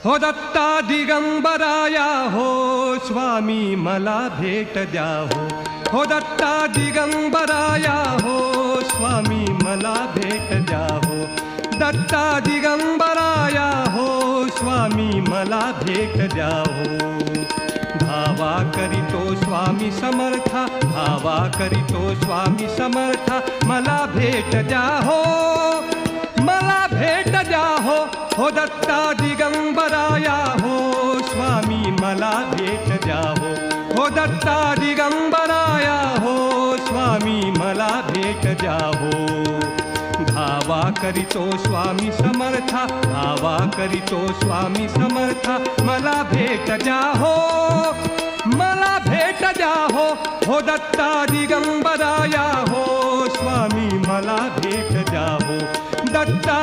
हो दत्ता दिगंबराया हो स्वामी मला भेट द्या हो दत्ता दिगंबराया हो स्वामी मला भेट द्या हो दत्ता दिगंबराया हो स्वामी मला भेट द्या हो धावा करीतो स्वामी समर्था धावा करीतो स्वामी समर्था मला भेट द्या हो मला भेट द्या हो दत्ता दिगंबराया हो स्वामी मला भेट द्या हो दत्ता दिगंबराया हो स्वामी मला भेट द्या हो धावा करीतो स्वामी समर्था धावा करीतो स्वामी समर्था मला भेट द्या हो मला भेट द्या हो दत्ता दिगंबराया हो स्वामी मला भेट द्या हो दत्ता